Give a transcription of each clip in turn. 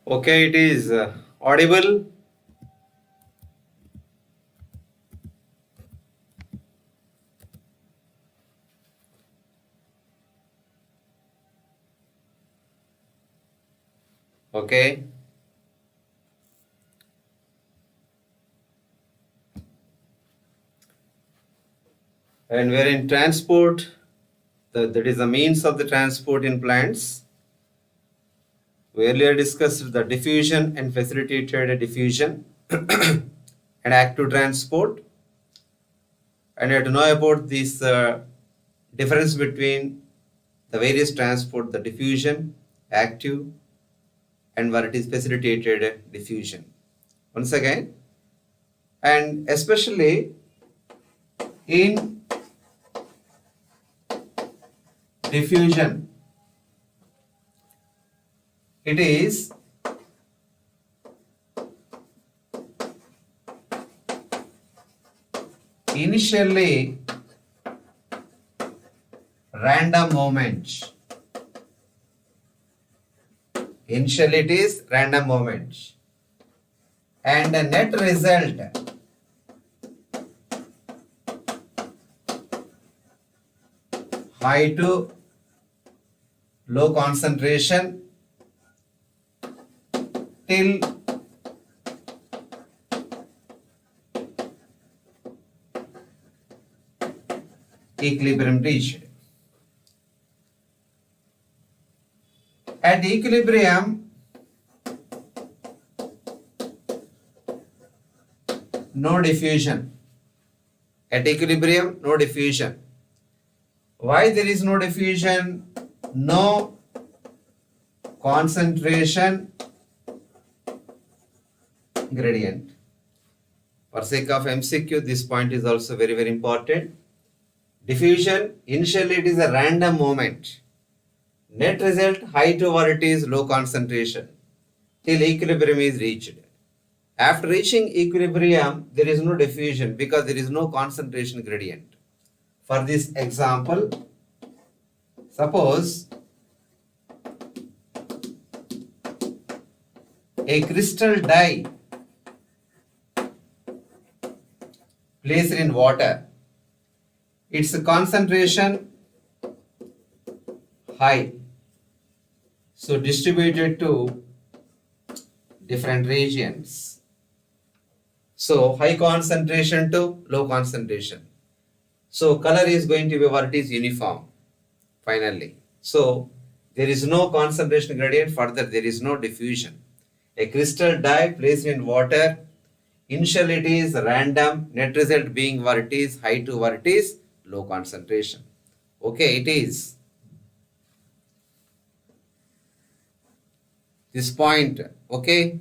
Okay, it is audible. Okay. And we're in transport. That is the means of the transport in plants. We earlier discussed the diffusion and facilitated diffusion and active transport. And you have to know about this difference between the various transport, the diffusion, active, and what it is facilitated diffusion. Once again, and especially in diffusion, it is initially random movement. Initially it is random movement. And the net result high to low concentration till equilibrium reached. At equilibrium, no diffusion. At equilibrium, no diffusion. Why there is no diffusion? No concentration gradient. For sake of MCQ, this point is also very, very important. Diffusion, initially it is a random movement. Net result, high to what it is, low concentration, till equilibrium is reached. After reaching equilibrium, there is no diffusion because there is no concentration gradient. For this example, suppose a crystal dye placed in water, its concentration high, so distributed to different regions. So high concentration to low concentration. So color is going to be what it is, uniform finally. So there is no concentration gradient, further there is no diffusion. A crystal dye placed in water, initially it is random, net result being what it is, high to what it is, low concentration. Okay, it is this point. Okay.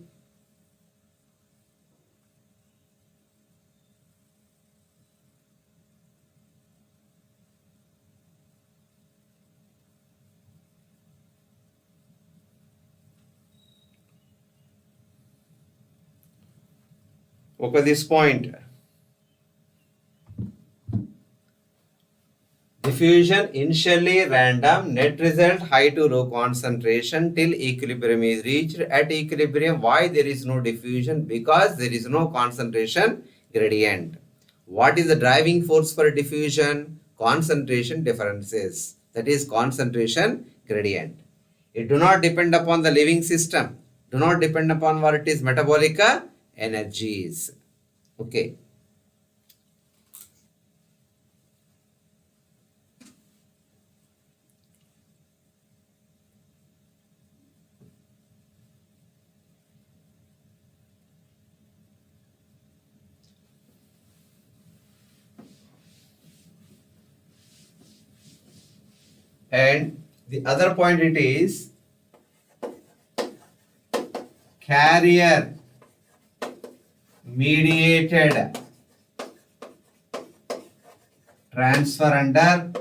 Okay, this point. Diffusion initially random, net result high to low concentration till equilibrium is reached. At equilibrium, why there is no diffusion? Because there is no concentration gradient. What is the driving force for diffusion? Concentration differences. That is concentration gradient. It do not depend upon the living system. Do not depend upon what it is, metabolic energies. Okay. And the other point it is carrier mediated transfer under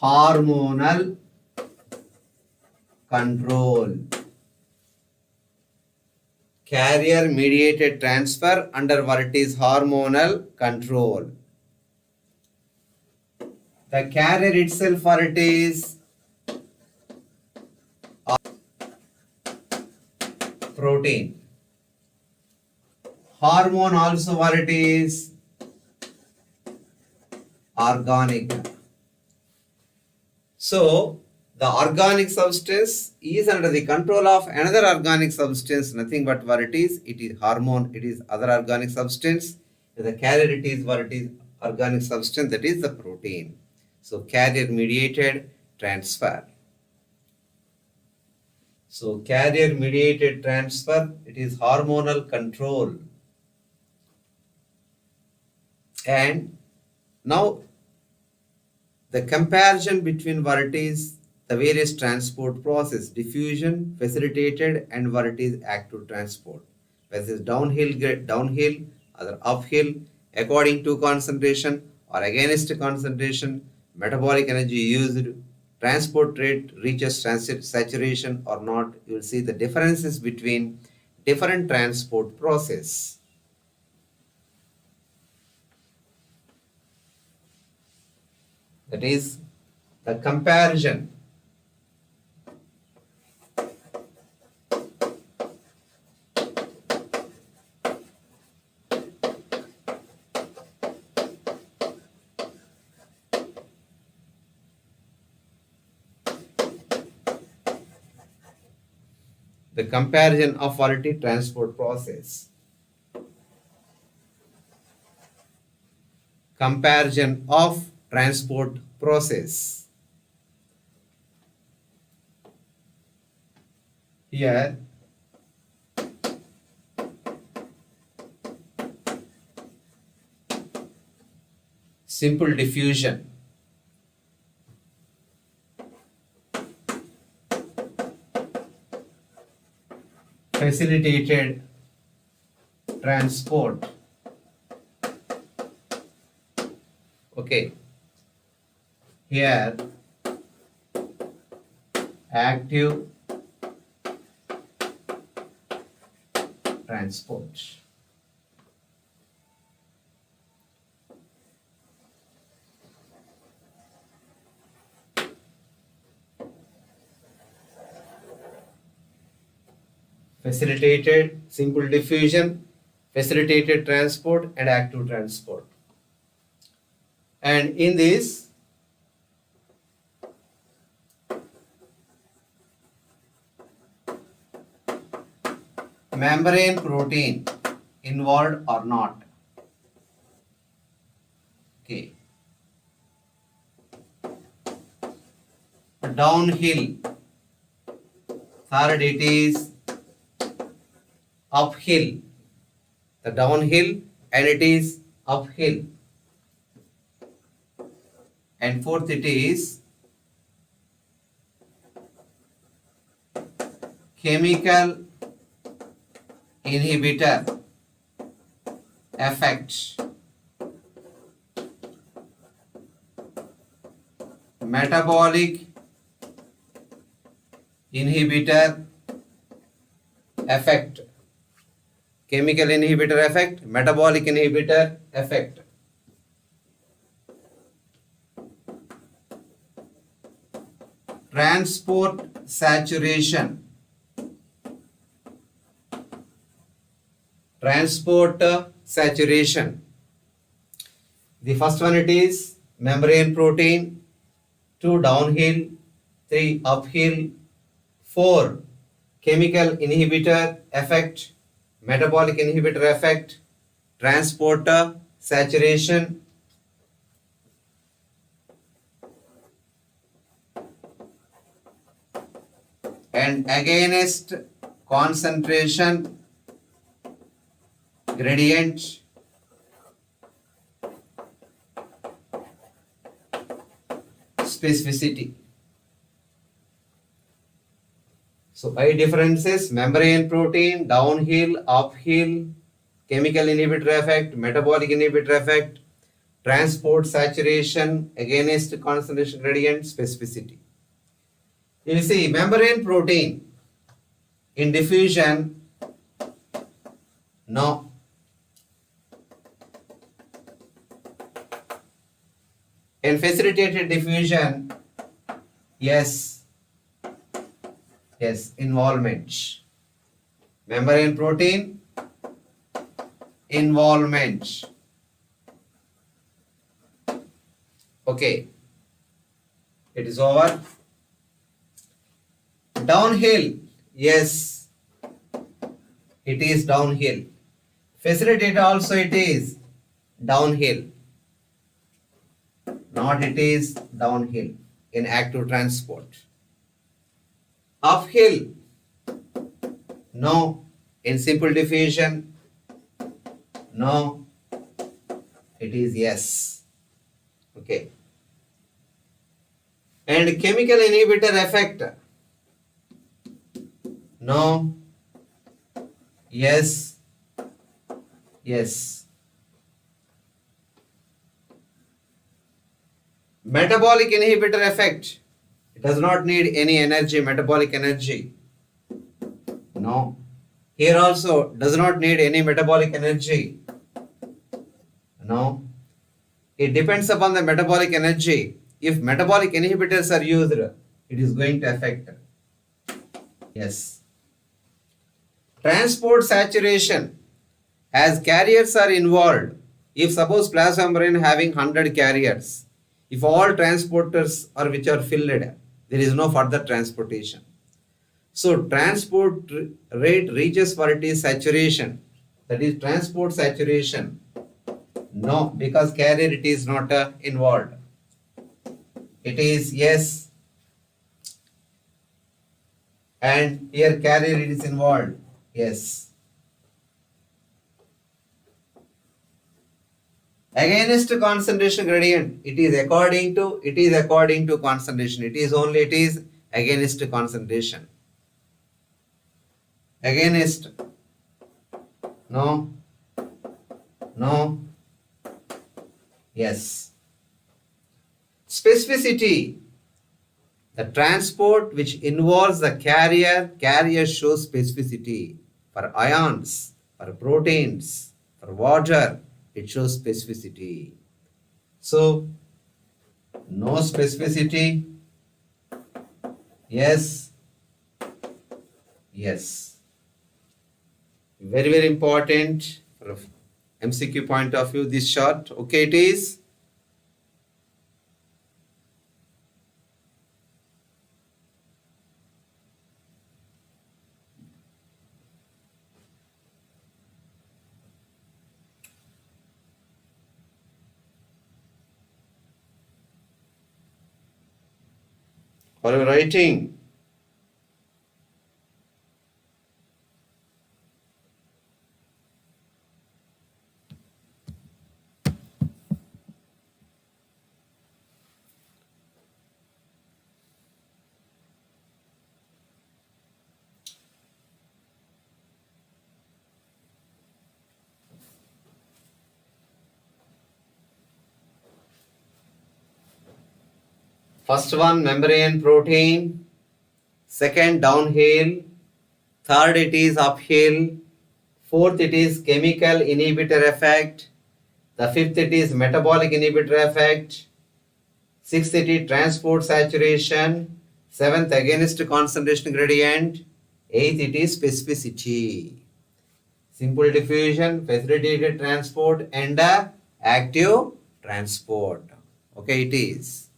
hormonal control. Carrier mediated transfer under what it is, hormonal control. The carrier itself what it is, protein. Hormone also what it is? Organic. So the organic substance is under the control of another organic substance, nothing but what it is hormone, it is other organic substance. The carrier it is what it is organic substance, that is the protein. So carrier mediated transfer. So carrier mediated transfer, it is hormonal control. And now the comparison between what it is the various transport process, diffusion, facilitated, and what it is active transport. Whether it's downhill, or uphill, according to concentration or against concentration, metabolic energy used, transport rate reaches saturation or not. You will see the differences between different transport process. That is the comparison. The comparison of quality transport process. Comparison of transport process. Here simple diffusion, facilitated transport. Okay, here active transport. Facilitated simple diffusion, facilitated transport, and active transport. And in this, membrane protein involved or not. Okay. Downhill. Third, it is uphill. The downhill and it is uphill. And fourth, it is chemical inhibitor effect. Metabolic inhibitor effect. Chemical inhibitor effect, metabolic inhibitor effect. Transport saturation. Transport saturation. The first one it is membrane protein, 2 downhill, 3 uphill, 4 chemical inhibitor effect, metabolic inhibitor effect, transporter saturation, and against concentration gradient, specificity. So I differences: membrane protein, downhill, uphill, chemical inhibitor effect, metabolic inhibitor effect, transport saturation, against concentration gradient, specificity. You see, membrane protein in diffusion, no. In facilitated diffusion, yes. Yes, involvement. Membrane protein involvement. Okay, it is over. Downhill, yes, it is downhill. Facilitate also it is downhill, not it is downhill in active transport. Uphill, no. In simple diffusion, no. It is yes. Okay. And chemical inhibitor effect, no. Yes. Yes. Metabolic inhibitor effect, it does not need any energy, metabolic energy. No. Here also does not need any metabolic energy. No. It depends upon the metabolic energy. If metabolic inhibitors are used, it is going to affect. Yes. Transport saturation, as carriers are involved. If suppose plasma membrane having 100 carriers, if all transporters are which are filled, there is no further transportation. So transport rate reaches for it is saturation. That is transport saturation. No, because carrier it is not involved. It is yes. And here carrier it is involved. Yes. Against concentration gradient, it is according to concentration. It is against concentration. Against, no, no, yes. Specificity, the transport which involves the carrier shows specificity. For ions, for proteins, for water, it shows specificity. So, no specificity, yes, yes. Very, very important from MCQ point of view, this short. Okay, it is. Are you writing? First one, membrane protein. Second, downhill. Third, it is uphill. Fourth, it is chemical inhibitor effect. The fifth, it is metabolic inhibitor effect. Sixth, it is transport saturation. Seventh, against concentration gradient. Eighth, it is specificity. Simple diffusion, facilitated transport, and active transport. Okay, it is.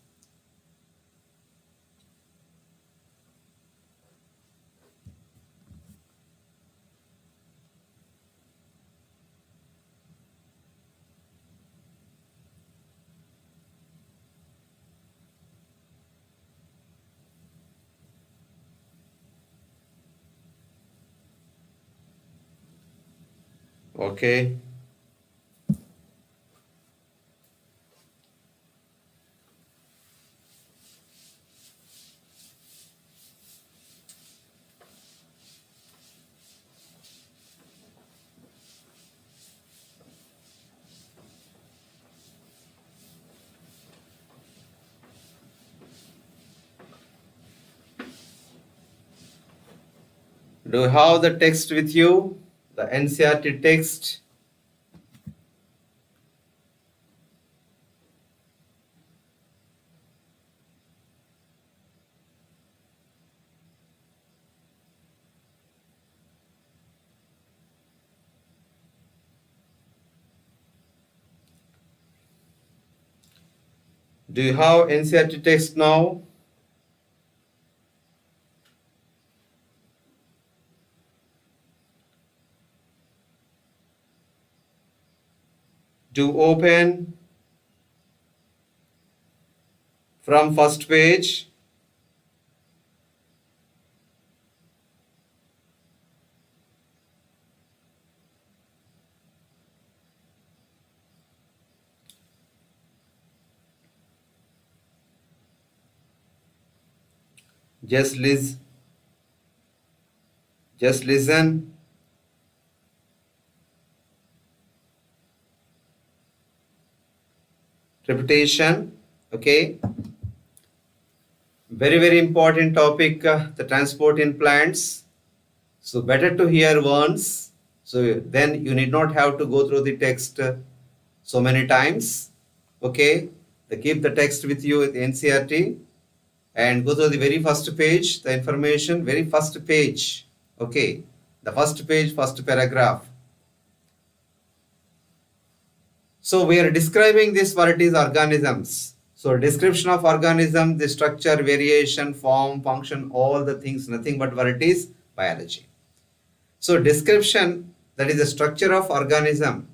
Okay. Do you have the text with you? The NCRT text? Do you have NCERT text now? Do open from first page. Just listen. Repetition. Okay. Very important topic, the transport in plants. So better to hear once. So then you need not have to go through the text so many times. Okay. Keep the text with you with NCERT and go to the very first page, the information, very first page. Okay. The first page, first paragraph. So we are describing this what it is organisms. So description of organism, the structure, variation, form, function, all the things, nothing but what it is biology. So description, that is the structure of organism,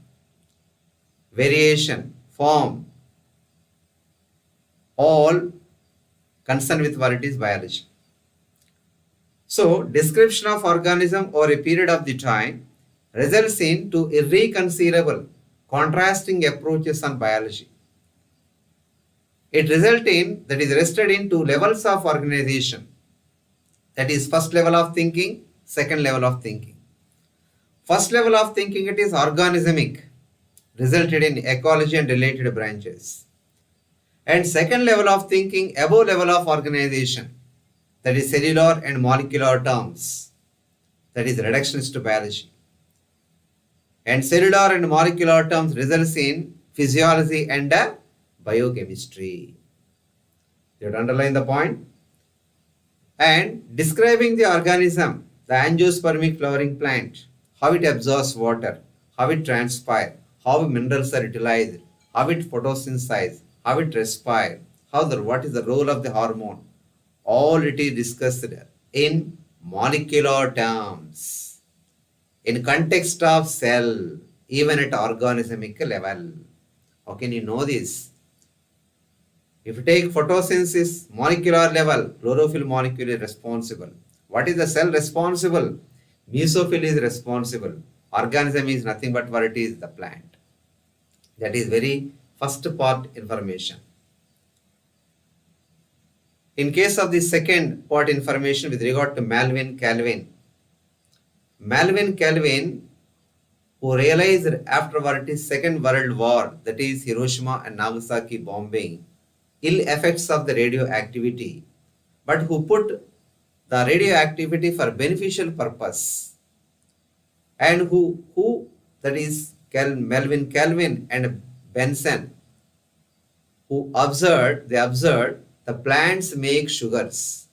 variation, form, all concerned with what it is biology. So description of organism over a period of the time results in two irreconcilable contrasting approaches on biology. It results in, that is rested in two levels of organization. That is first level of thinking, second level of thinking. First level of thinking, it is organismic, resulted in ecology and related branches. And second level of thinking, above level of organization, that is cellular and molecular terms, that is reductionist biology. And cellular and molecular terms results in physiology and biochemistry. You have to underline the point. And describing the organism, the angiospermic flowering plant, how it absorbs water, how it transpires, how minerals are utilized, how it photosynthesizes, how it respires, what is the role of the hormone. All it is discussed in molecular terms, in context of cell, even at organismic level. How can you know this? If you take photosynthesis, molecular level, chlorophyll molecule is responsible. What is the cell responsible? Mesophyll is responsible. Organism is nothing but what it is, the plant. That is very first part information. In case of the second part information with regard to Melvin Calvin, who realized after what it is Second World War, that is Hiroshima and Nagasaki bombing, ill effects of the radioactivity, but who put the radioactivity for beneficial purpose, and who that is Melvin Calvin and Benson, who observed the plants make sugars.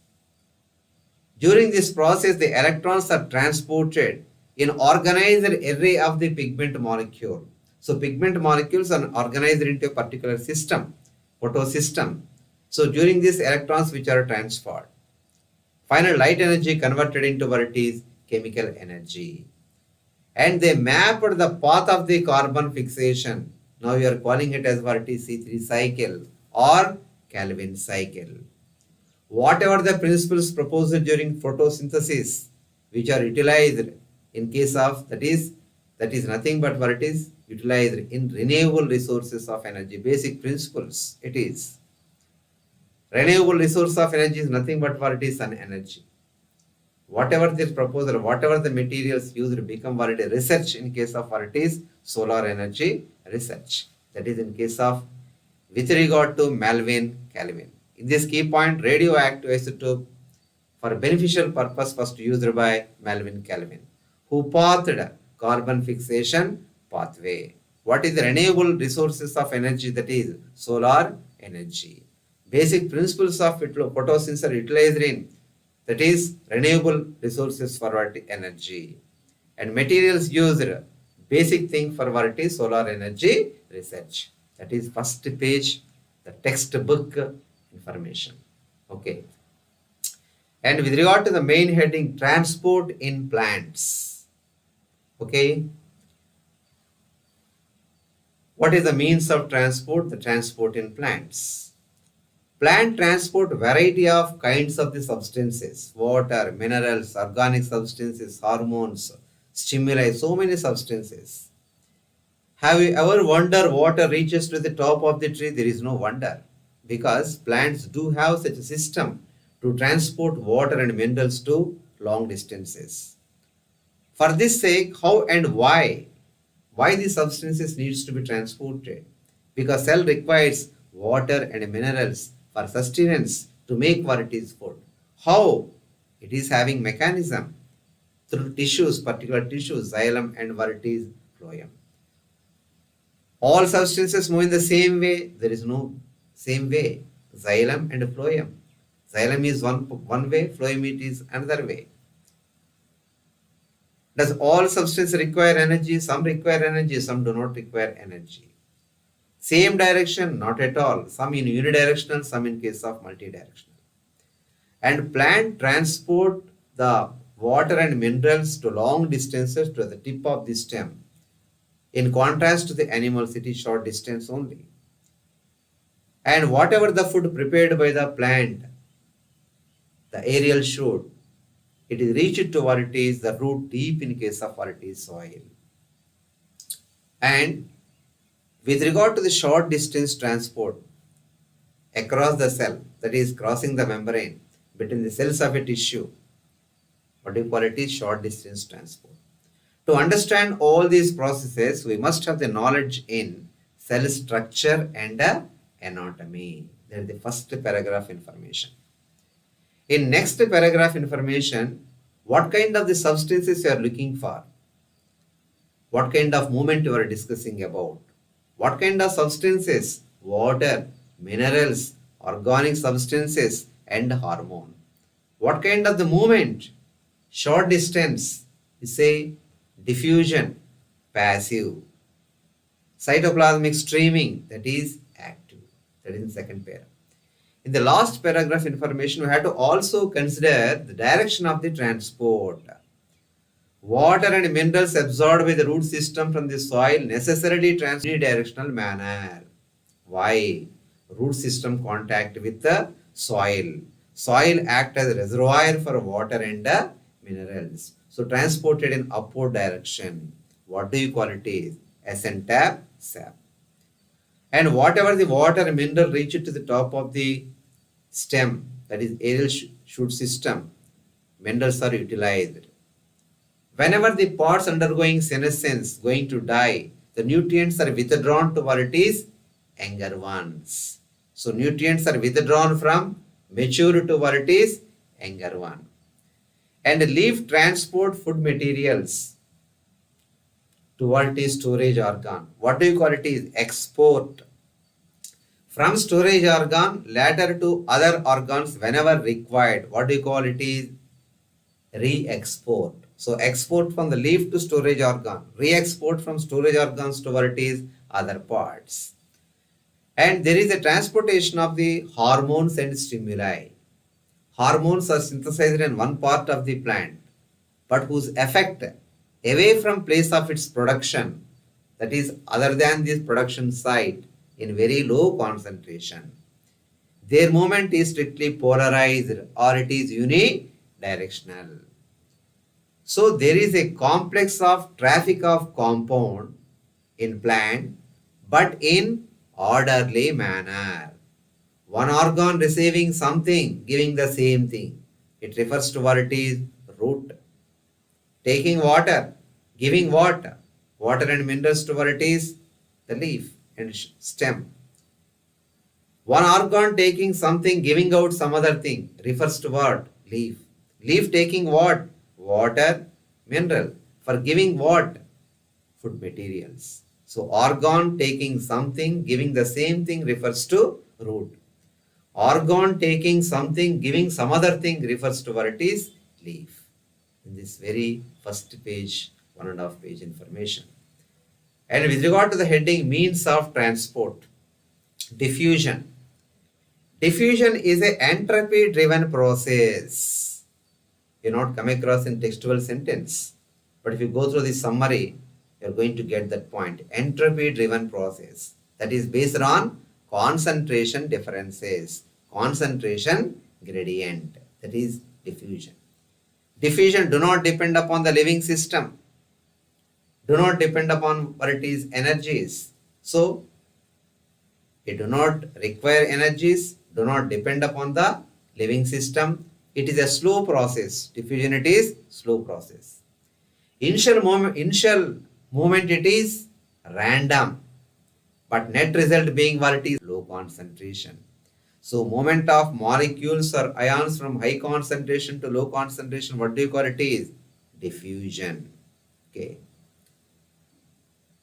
During this process, the electrons are transported in organized array of the pigment molecule. So pigment molecules are organized into a particular system, photosystem. So during this, electrons which are transferred, final light energy converted into what it is, chemical energy. And they mapped the path of the carbon fixation. Now you are calling it as what it is, C3 cycle or Calvin cycle. Whatever the principles proposed during photosynthesis, which are utilized in case of, that is nothing but what it is, utilized in renewable resources of energy. Basic principles, it is. Renewable resource of energy is nothing but what it is, sun energy. Whatever this proposal, whatever the materials used become what it is, research in case of what it is, solar energy research. That is in case of, with regard to Melvin Calvin. In this key point, radioactive isotope for beneficial purpose first used by Melvin Calvin, who pathed carbon fixation pathway. What is the renewable resources of energy? That is solar energy. Basic principles of photosynthesis are utilized in, that is renewable resources for energy. And materials used, basic thing for what it is, solar energy research. That is first page, the textbook information. Okay. And with regard to the main heading, transport in plants. Okay. What is the means of transport? The transport in plants. Plant transport variety of kinds of the substances, water, minerals, organic substances, hormones, stimuli, so many substances. Have you ever wondered water reaches to the top of the tree? There is no wonder, because plants do have such a system to transport water and minerals to long distances. For this sake, how and why these substances needs to be transported? Because cell requires water and minerals for sustenance to make what it is food. How? It is having mechanism through tissues, particular tissues, xylem and what it is phloem. All substances move in the same way. There is no same way. Xylem and phloem. Xylem is one way, phloem it is another way. Does all substances require energy? Some require energy, some do not require energy. Same direction? Not at all. Some in unidirectional, some in case of multidirectional. And plant transport the water and minerals to long distances to the tip of the stem. In contrast to the animals, it is short distance only. And whatever the food prepared by the plant, the aerial shoot, it is reached to what it is the root deep in case of what it is soil. And with regard to the short distance transport across the cell, that is crossing the membrane between the cells of a tissue, what do you call it is short distance transport. To understand all these processes, we must have the knowledge in cell structure and anatomy. That is the first paragraph information. In next paragraph information, what kind of the substances you are looking for? What kind of movement you are discussing about? What kind of substances? Water, minerals, organic substances and hormone. What kind of the movement? Short distance. You say diffusion, passive. Cytoplasmic streaming, that is active. That is in second paragraph. In the last paragraph information, we have to also consider the direction of the transport. Water and minerals absorbed by the root system from the soil necessarily transport in a directional manner. Why? Root system contact with the soil. Soil act as a reservoir for water and minerals. So transported in upward direction. What do you call it is? Ascent tap, sap. And whatever the water and mineral reach it to the top of the stem, that is aerial shoot system, minerals are utilized. Whenever the parts undergoing senescence going to die, the nutrients are withdrawn to what it is younger ones. So nutrients are withdrawn from mature to what it is younger one. And leaf transport food materials to what it is storage organ. What do you call it is export. From storage organ later to other organs whenever required. What do you call it is re-export. So export from the leaf to storage organ, re-export from storage organs to what it is other parts. And there is a transportation of the hormones and stimuli. Hormones are synthesized in one part of the plant, but whose effect away from place of its production, that is other than this production site, in very low concentration. Their movement is strictly polarized or it is unidirectional. So there is a complex of traffic of compound in plant, but in orderly manner. One organ receiving something, giving the same thing. It refers to what it is root. Taking water, giving water. Water and minerals to what it is the leaf and stem. One organ taking something, giving out some other thing, refers to what? Leaf. Leaf taking what? Water, mineral. For giving what? Food materials. So organ taking something, giving the same thing refers to root. Organ taking something, giving some other thing refers to what it is leaf. In this very first page, 1.5 page information. And with regard to the heading means of transport, diffusion. Diffusion is a entropy driven process. You not come across in textual sentence, but if you go through the summary, you're going to get that point. Entropy driven process that is based on concentration differences, concentration gradient, that is diffusion. Diffusion do not depend upon the living system, do not depend upon what it is energies. So it do not require energies, do not depend upon the living system. It is a slow process. Diffusion, it is slow process. Initial movement it is random, but net result being what it is low concentration. So movement of molecules or ions from high concentration to low concentration, what do you call it is? Diffusion. Okay.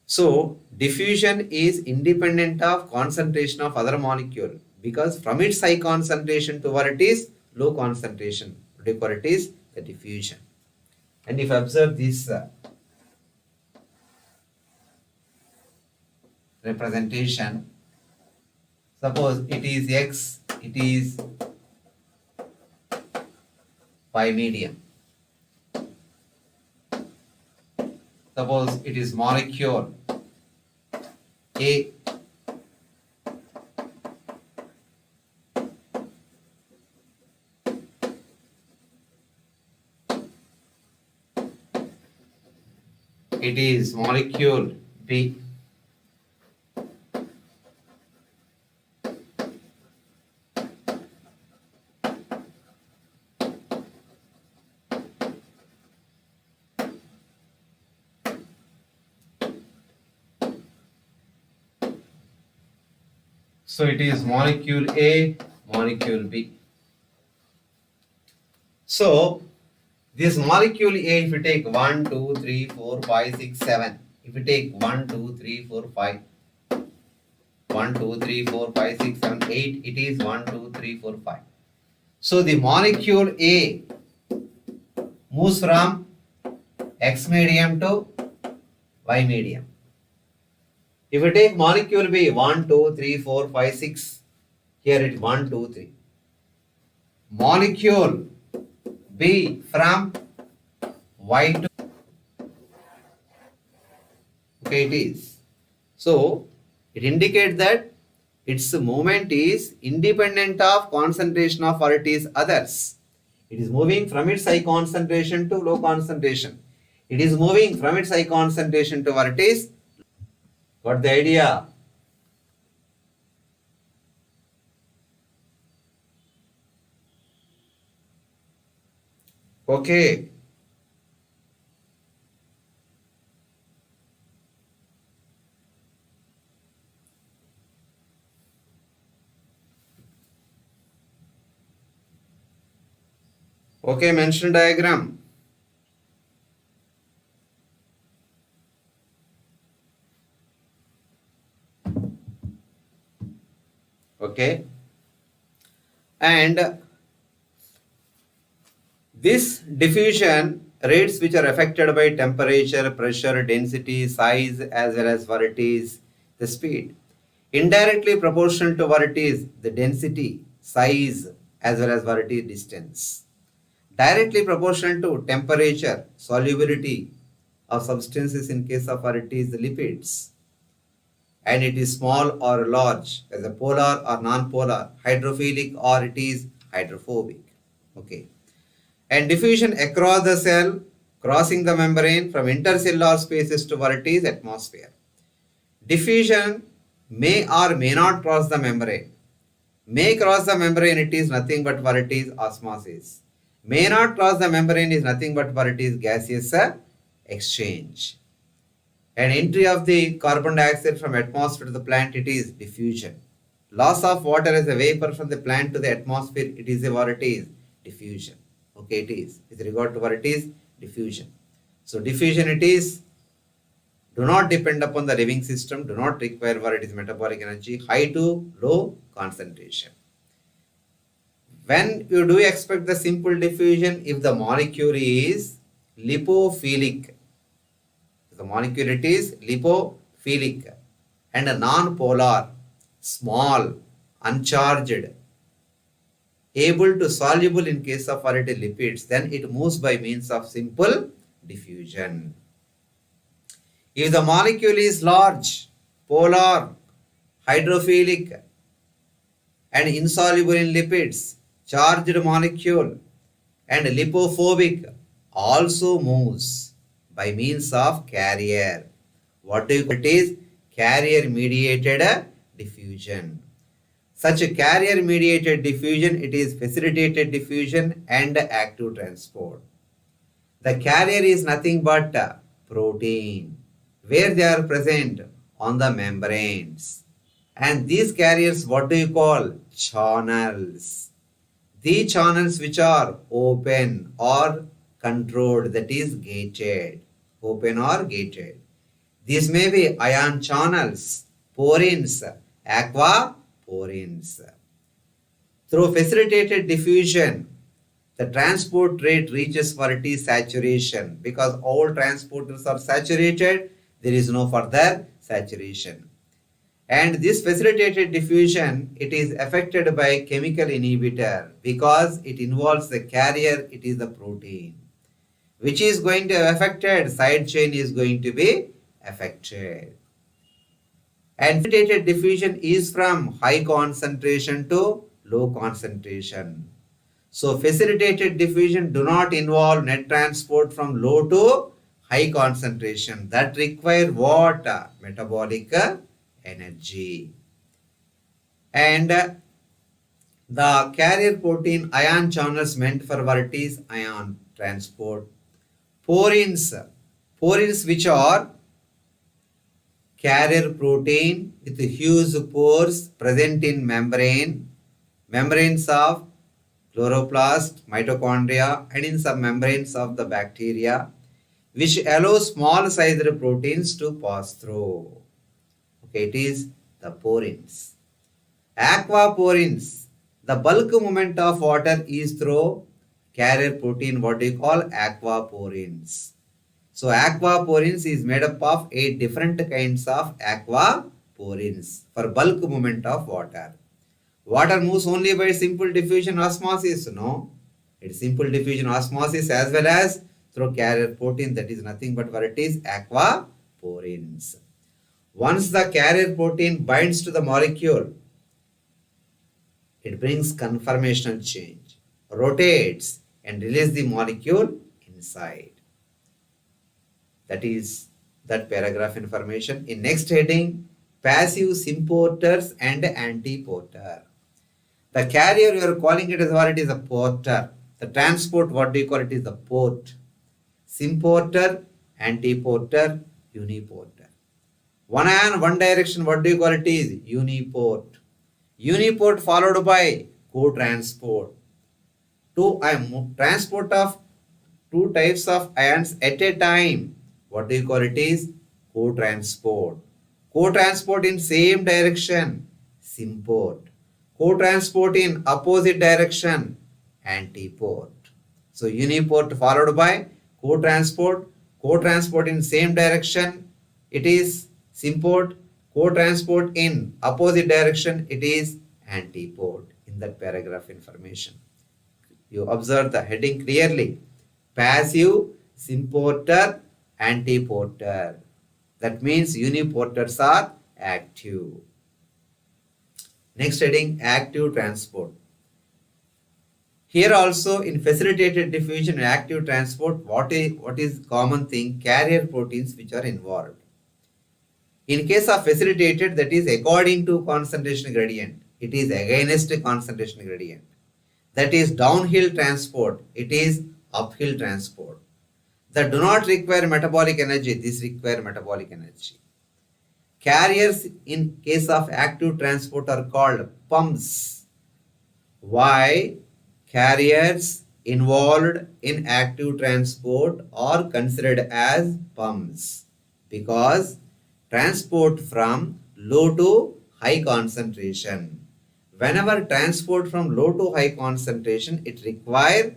So diffusion is independent of concentration of other molecule, because from its high concentration to what it is low concentration, what do you call it is the diffusion. And if you observe this representation, suppose it is X, it is by medium. Suppose it is molecule A, it is molecule B, so it is molecule A, molecule B. So this molecule A, if you take 1, 2, 3, 4, 5, 6, 7, if you take 1, 2, 3, 4, 5, 1, 2, 3, 4, 5, 6, 7, 8, it is 1, 2, 3, 4, 5. So the molecule A moves from X medium to Y medium. If you take molecule B, 1, 2, 3, 4, 5, 6, here it is 1, 2, 3. Molecule B from Y to, okay, it is. So it indicates that its movement is independent of concentration of what it is others. It is moving from its high concentration to low concentration. It is moving from its high concentration to what it is. Got the idea? Okay. Okay, mention diagram. Okay. And this diffusion rates which are affected by temperature, pressure, density, size, as well as what it is the speed. Indirectly proportional to what it is the density, size, as well as what it is distance. Directly proportional to temperature, solubility of substances in case of what it is the lipids. And it is small or large, as a polar or non-polar, hydrophilic or it is hydrophobic. Okay. And diffusion across the cell, crossing the membrane from intercellular spaces to what it is atmosphere. Diffusion may or may not cross the membrane. May cross the membrane, it is nothing but what it is osmosis. May not cross the membrane is nothing but what it is gaseous exchange. And entry of the carbon dioxide from atmosphere to the plant, it is diffusion. Loss of water as a vapor from the plant to the atmosphere, it is a what it is diffusion. Okay, it is with regard to what it is diffusion. So diffusion, it is do not depend upon the living system, do not require what it is metabolic energy, high to low concentration. When you do expect the simple diffusion, if the molecule is lipophilic, the molecule it is lipophilic and non-polar, small, uncharged, able to soluble in case of volatile lipids, then it moves by means of simple diffusion. If the molecule is large, polar, hydrophilic, and insoluble in lipids, charged molecule, and lipophobic also moves by means of carrier. What do you call it is carrier mediated diffusion. Such a carrier mediated diffusion, it is facilitated diffusion and active transport. The carrier is nothing but protein, where they are present on the membranes. And these carriers, what do you call? Channels. The channels which are open or controlled, that is gated. Open or gated. These may be ion channels, porins, aquaporins. Through facilitated diffusion, the transport rate reaches for T saturation. Because all transporters are saturated, there is no further saturation. And this facilitated diffusion, it is affected by chemical inhibitor because it involves the carrier, it is the protein. Which is going to be affected? Side chain is going to be affected. And facilitated diffusion is from high concentration to low concentration. So facilitated diffusion do not involve net transport from low to high concentration. That require what? Metabolic energy. And the carrier protein ion channels meant for what is ion transport. Porins which are carrier protein with huge pores present in membranes of chloroplast, mitochondria, and in some membranes of the bacteria, which allow small sized proteins to pass through. Okay, it is the porins. Aquaporins, the bulk movement of water is through carrier protein, what do you call? Aquaporins. So aquaporins is made up of 8 different kinds of aquaporins for bulk movement of water. Water moves only by simple diffusion osmosis. No, it's simple diffusion osmosis as well as through carrier protein, that is nothing but what it is? Aquaporins. Once the carrier protein binds to the molecule, it brings conformational change, rotates and releases the molecule inside. That is that paragraph information. In next heading, passive symporters and antiporter. The carrier, you are calling it as what it is? A porter. The transport, what do you call it? Is the port. Symporter, antiporter, uniporter. One ion, one direction, what do you call it? Is uniport. Uniport followed by co-transport. Transport of two types of ions at a time. What do you call it? Is co-transport. Co-transport in same direction, symport. Co-transport in opposite direction, antiport. So uniport followed by co-transport. Co-transport in same direction, it is symport. Co-transport in opposite direction, it is antiport. In that paragraph information, you observe the heading clearly. Passive, symporter, antiporter. That means uniporters are active. Next heading, active transport. Here also in facilitated diffusion and active transport, what is common thing? Carrier proteins which are involved. In case of facilitated, that is according to concentration gradient, it is against concentration gradient. That is downhill transport, it is uphill transport. That do not require metabolic energy, this require metabolic energy. Carriers in case of active transport are called pumps. Why? Carriers involved in active transport are considered as pumps because transport from low to high concentration. Whenever transport from low to high concentration, it requires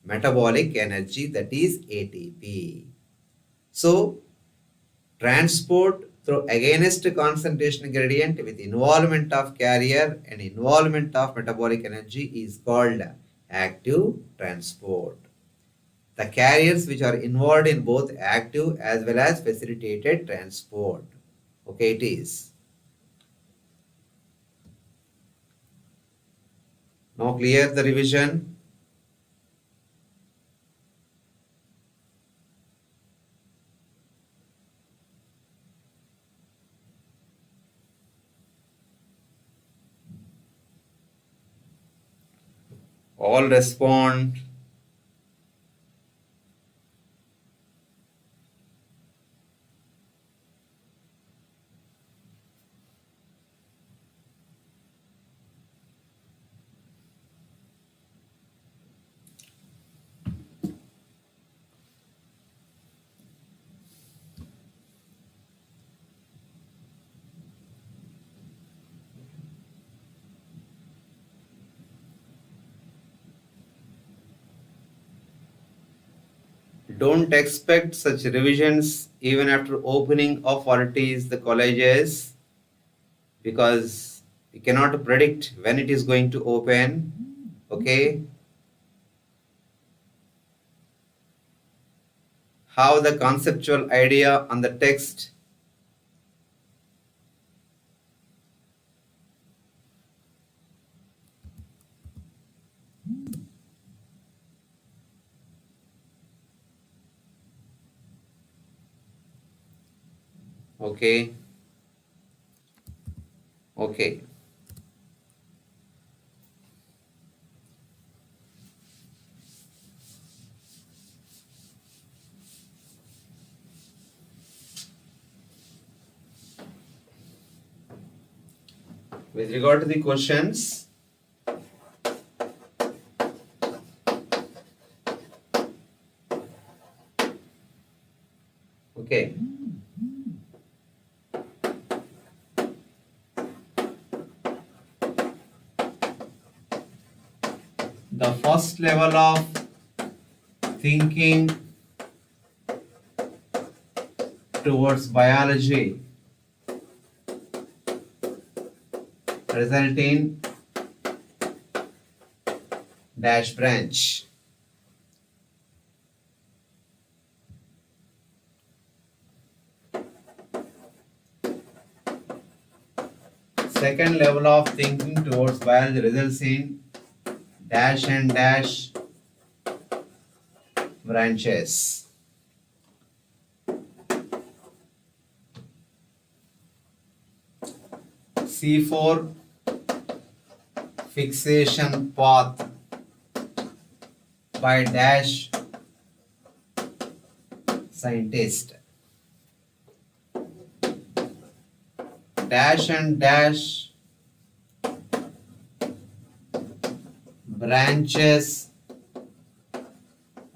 metabolic energy, that is ATP. So transport through against concentration gradient with involvement of carrier and involvement of metabolic energy is called active transport. The carriers which are involved in both active as well as facilitated transport. Okay, it is. Now clear the revision. All respond. Don't expect such revisions even after opening of what it is the colleges, because we cannot predict when it is going to open. Okay, how the conceptual idea on the text. Okay, okay. With regard to the questions, okay. The first level of thinking towards biology result in dash branch. Second level of thinking towards biology results in dash and dash branches. C4 fixation path by dash scientist. Dash and dash branches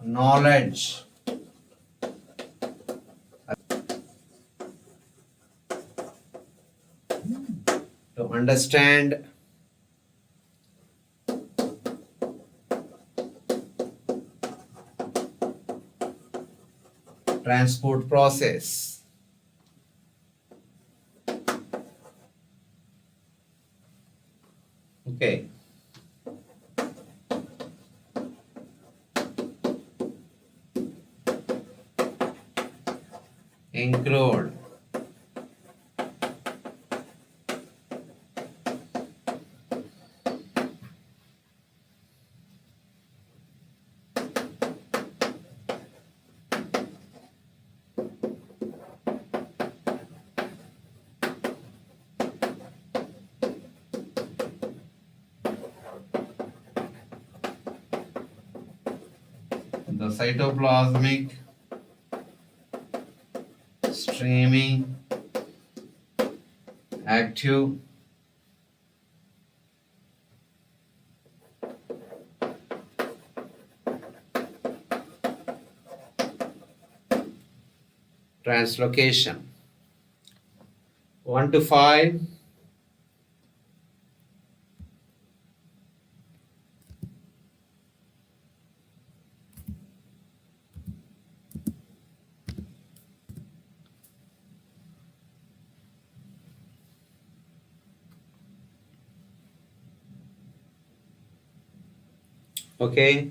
knowledge to understand transport process. Okay. Include the cytoplasmic streaming active translocation. 1 to 5. Okay,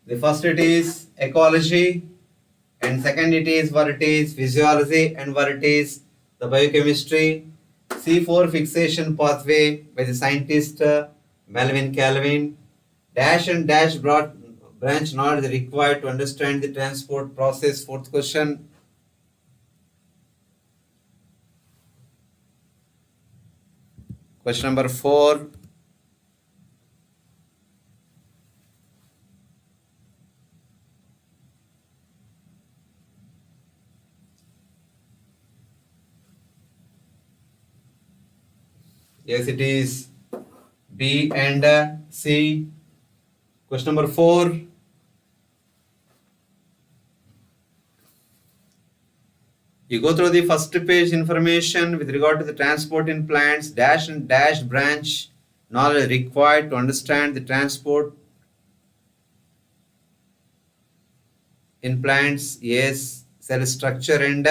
the first it is ecology, and second it is what it is physiology, and what it is the biochemistry. C4 fixation pathway by the scientist Melvin Calvin. Dash and dash broad branch knowledge required to understand the transport process. Fourth question. Question number 4. Yes, it is B and C. Question number 4. You go through the first page information with regard to the transport in plants, dash and dash branch knowledge required to understand the transport in plants. Yes, cell structure and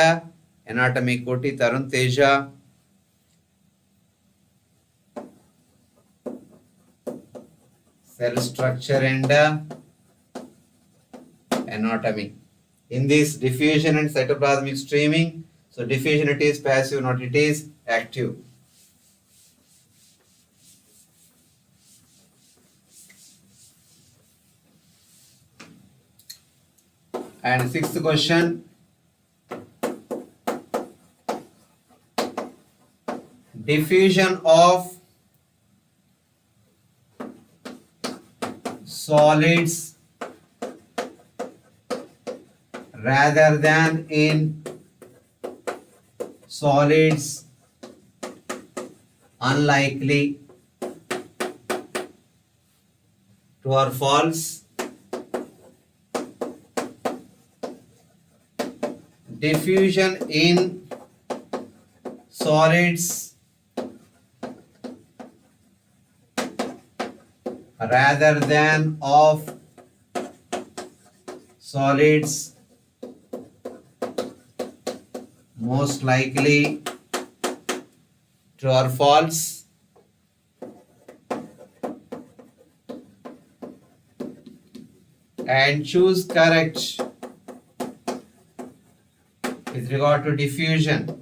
anatomy. Koti Tarun Teja. Cell structure and anatomy. In this diffusion and cytoplasmic streaming, so diffusion it is passive, not it is active. And sixth question. Diffusion of solids rather than in solids unlikely. True or false? Diffusion in solids rather than of solids most likely. True or false? And choose correct with regard to diffusion.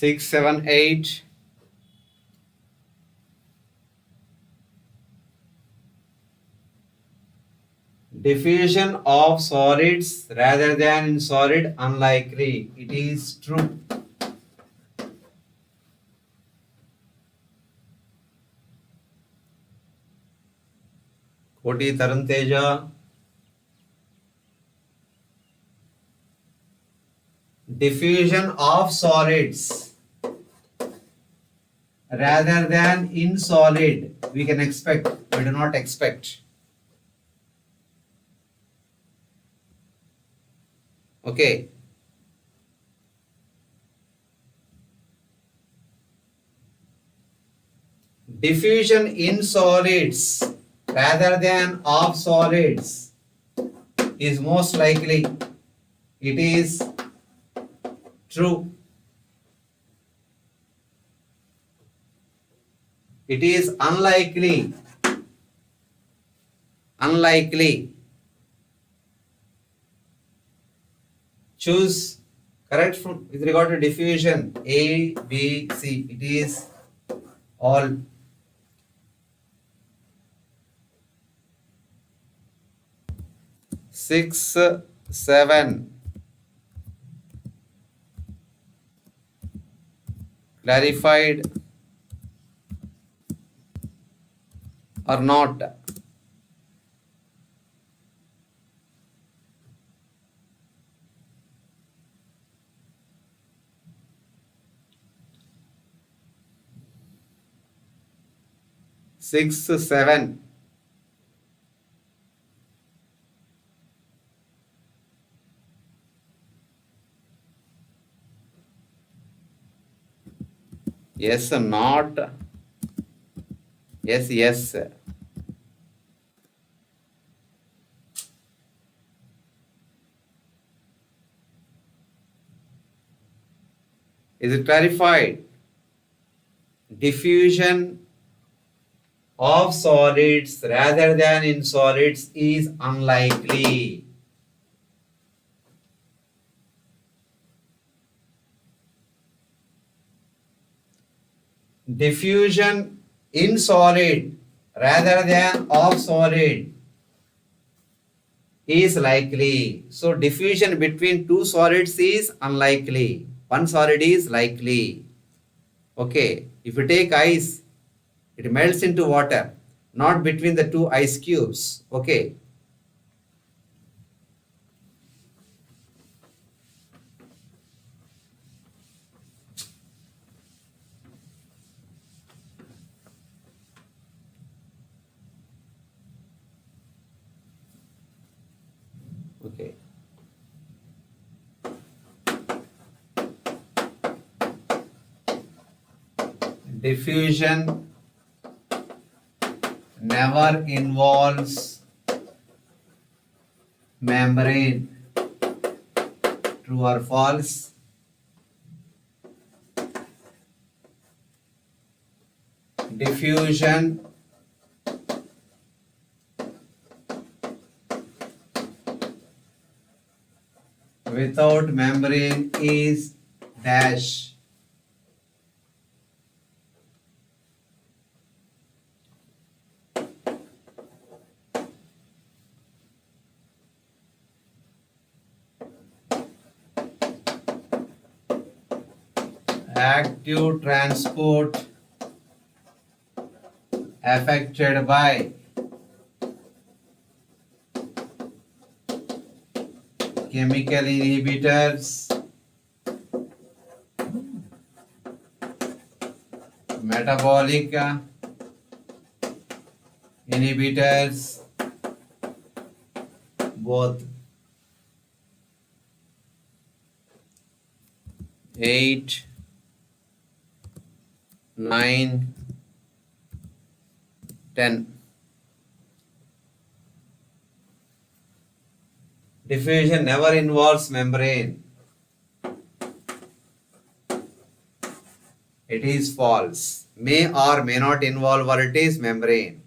Six, seven, eight. Diffusion of solids rather than in solid unlikely. It is true. Koti Tarun Teja. Diffusion of solids rather than in solid we can expect, we do not expect. Okay. Diffusion in solids rather than of solids is most likely. It is true. It is unlikely. Unlikely. Choose correct from with regard to diffusion. A, B, C. It is all. Six, seven. Clarified or not? Six, seven. Yes, not. Yes, yes. Is it clarified? Diffusion of solids rather than in solids is unlikely. Diffusion in solid rather than of solid is likely. So diffusion between two solids is unlikely. One solid is likely. Okay. If you take ice, it melts into water, not between the two ice cubes. Okay. Okay. Diffusion never involves membrane. True or false? Diffusion without membrane is dash. Active transport affected by chemical inhibitors, metabolic inhibitors, both. 8, 9, 10. Diffusion never involves membrane. It is false. May or may not involve what it is membrane.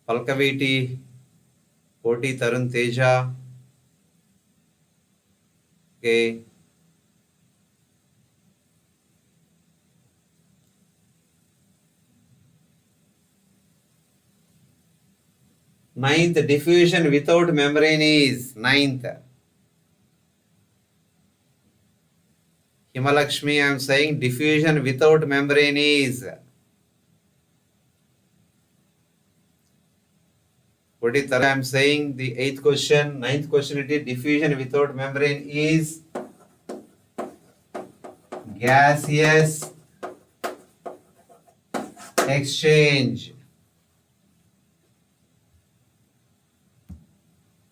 Palkaviti, Koti Tarun Teja. Okay. Ninth, diffusion without membrane is ninth. Himalakshmi, I am saying diffusion without membrane is. What is I am saying the eighth question, ninth question it is diffusion without membrane is gaseous exchange.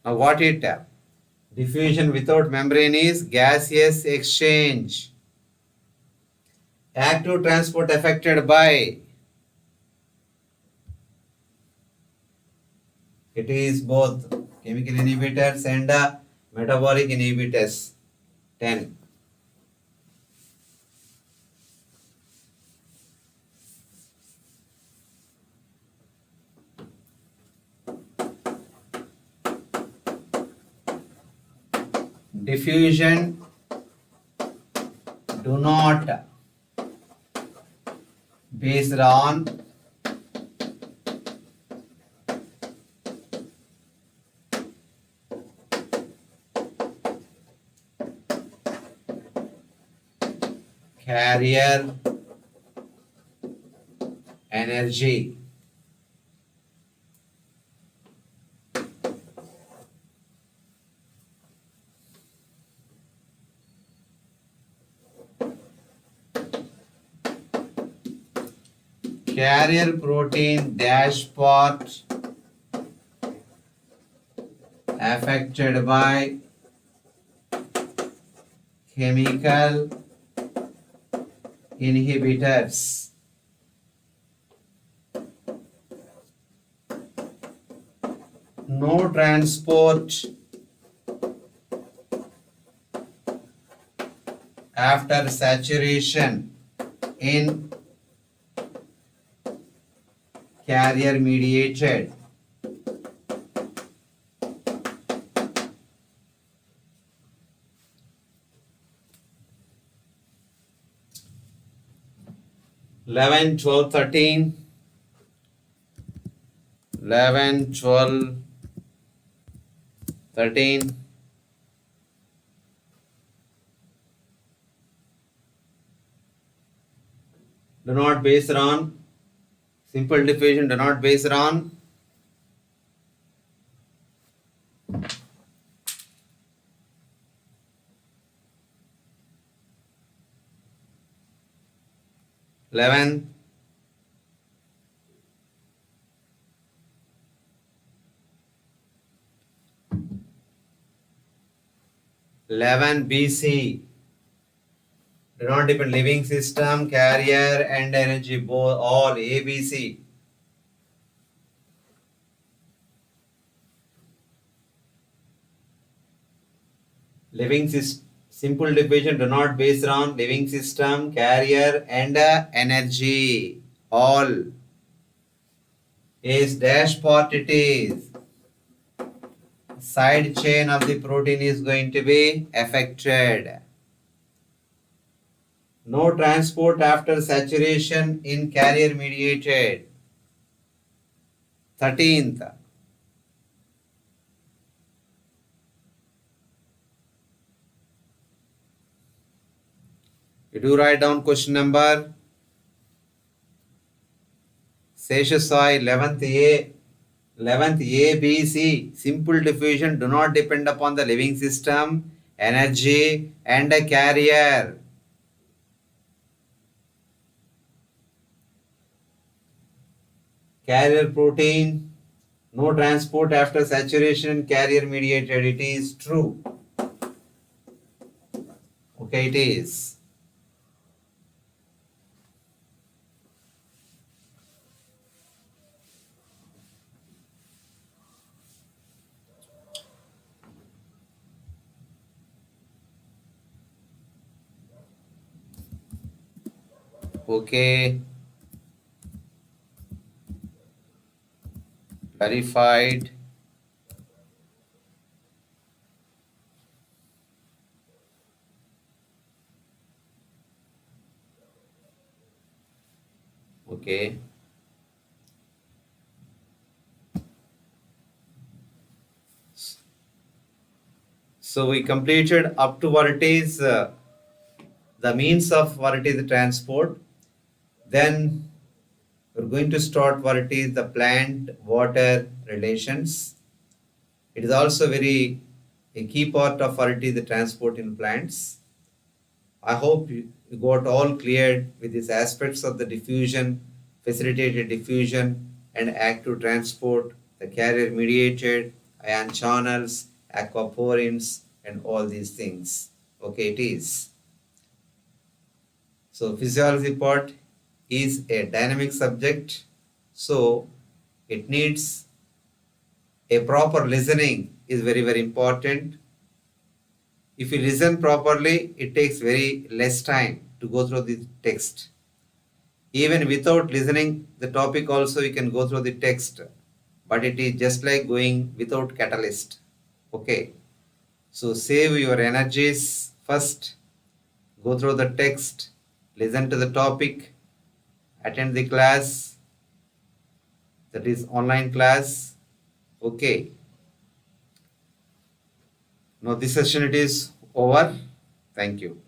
Now what it? Diffusion without membrane is gaseous exchange. Active transport affected by. It is both chemical inhibitors and metabolic inhibitors. 10. Diffusion do not based on carrier energy. Carrier protein dash part affected by chemical inhibitors. No transport after saturation in carrier mediated. Eleven, 12, 13. 11, 12, 13. Do not base it on simple diffusion. Do not base it on 11. 11 BC. Do not depend living system, carrier, and energy, both all ABC. Living system, simple division, do not base on living system, carrier, and energy. All is dash part it is. Side chain of the protein is going to be affected. No transport after saturation in carrier mediated. 13th. You do write down question number. Seshasai 11th A. 11th A, B, C. Simple diffusion do not depend upon the living system, energy, and a carrier. Carrier protein, no transport after saturation, carrier mediated. It is true. Okay, it is. Okay. Verified. Okay. So we completed up to what it is the means of what it is the transport. Then we're going to start what it is the plant water relations. It is also very a key part of what it is the transport in plants. I hope you got all cleared with these aspects of the diffusion, facilitated diffusion, and active transport, the carrier mediated, ion channels, aquaporins, and all these things. Okay, it is. So physiology part is a dynamic subject, so it needs a proper listening is very, very important. If you listen properly, it takes very less time to go through the text. Even without listening the topic also you can go through the text, but it is just like going without catalyst. Okay, so save your energies first, go through the text, listen to the topic, attend the class, that is online class. Okay, now this session it is over. Thank you.